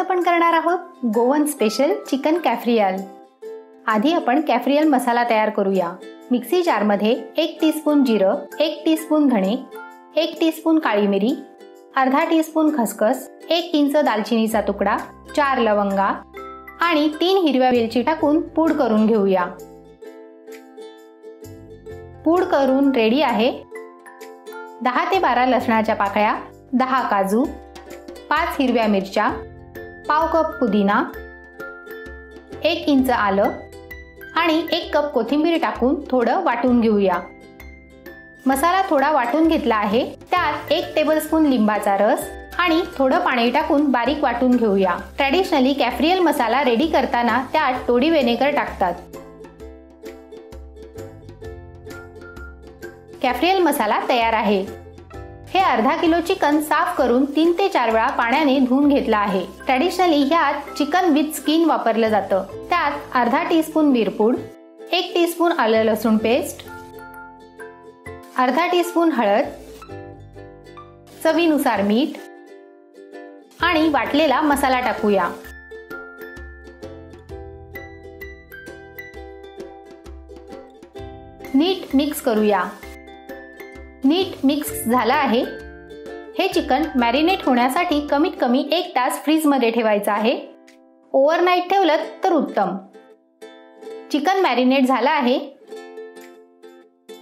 आपण करणार आहोत गोवन स्पेशल चिकन कॅफ्रियल। आधी आपण कॅफ्रियल मसाला तयार करूया। मिक्सी जार मध्ये 1 टीस्पून जिरं, 1 टीस्पून धणे, 1 टीस्पून काळी मिरी, अर्धा टीस्पून खसखस, 1 इंच दालचिनीचा तुकडा, 4 लवंगा आणि 3 हिरव्या वेलची टाकून पूड करून घेऊया। पूड करून रेडी आहे। 10 ते 12 लसणाच्या पाकळ्या, 10 काजू, 5 हिरव्या मिरच्या, पाव कप पुदिना, 1 इंच आलं आणि 1 कप कोथिंबीर टाकून थोडं वाटून घेऊया। मसाला थोडा वाटून घेतला आहे। त्यात 1 टेबलस्पून लिंबाचा रस आणि थोडं पाणी टाकून बारीक वाटून घेऊया। ट्रॅडिशनली कॅफ्रियल मसाला रेडी करताना त्यात टोडी व्हिनेगर टाकतात। कॅफ्रियल मसाला तयार आहे। हे अर्धा किलो चिकन साफ करून 3 ते 4 वेळा पाण्याने धुवून घेतला आहे। ट्रॅडिशनली ह्यात चिकन विथ स्किन वापरलं जातं। त्यात अर्धा टीस्पून मिरपूड, 1 टीस्पून आलं लसूण पेस्ट, अर्धा टीस्पून हळद, चवीनुसार मीठ आणि वाटलेला मसाला टाकूया। नीट मिक्स करूया। नीट मिक्स झाला आहे। हे चिकन मॅरिनेट होण्यासाठी कमीत कमी 1 तास फ्रीज मध्ये ठेवायचं आहे। ओव्हरनाईट ठेवलं तर उत्तम। चिकन मॅरिनेट झाला आहे।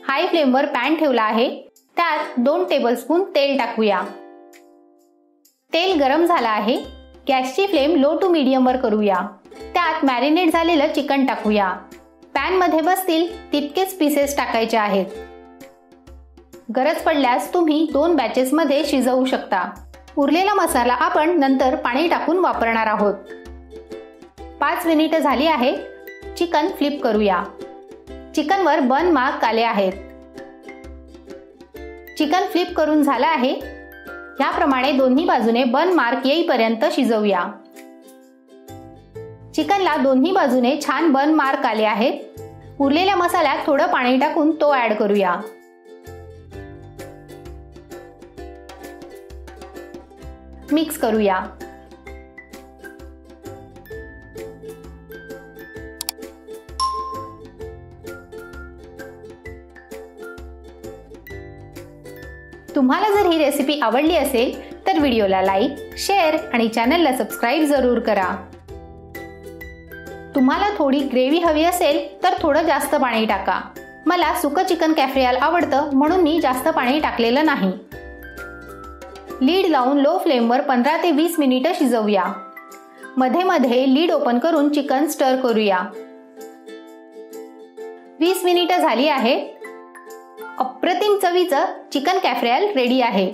हाय फ्लेमवर पॅन ठेवला आहे। त्यात 2 टेबलस्पून तेल टाकूया। तेल गरम झाला आहे। गॅसची फ्लेम लो टू मीडियम वर करूया। त्यात मॅरिनेट झालेलं चिकन टाकूया। पॅन मध्ये बसतील तितकेच पीसेस टाकायचे आहेत। गरज पडल्यास तुम्ही 2 बॅचेस मध्ये शिजवू शकता। उरलेला मसाला आपण नंतर पाणी टाकून वापरणार आहोत। 5 मिनिटे झाली आहे। चिकन फ्लिप करूया। चिकनवर बर्न मार्क आले आहेत। चिकन फ्लिप करून झालं आहे। याप्रमाणे दोन्ही बाजूने बर्न मार्क येईपर्यंत शिजवूया। चिकनला दोन्ही बाजूने छान बर्न मार्क आले आहेत। उरलेल्या मसाल्यात थोडं पाणी टाकून तो ऍड करूया। मिक्स करूया। तुम्हाला जर ही रेसिपी आवडली असेल तर व्हिडिओला लाईक, शेअर आणि चॅनलला सबस्क्राईब जरूर करा। तुम्हाला थोडी ग्रेव्ही हवी असेल तर थोडं जास्त पाणी टाका। मला सुकं चिकन कॅफ्रियल आवडतं म्हणून मी जास्त पाणी टाकलेलं नाही। लीड लावून लो फ्लेमवर 15 ते 20 मिनिटं शिजवूया। मध्ये मध्ये लीड ओपन करून चिकन स्टर करूया। 20 मिनिटं झाली आहे। अप्रतिम चवीचं चिकन कॅफ्रियल रेडी आहे।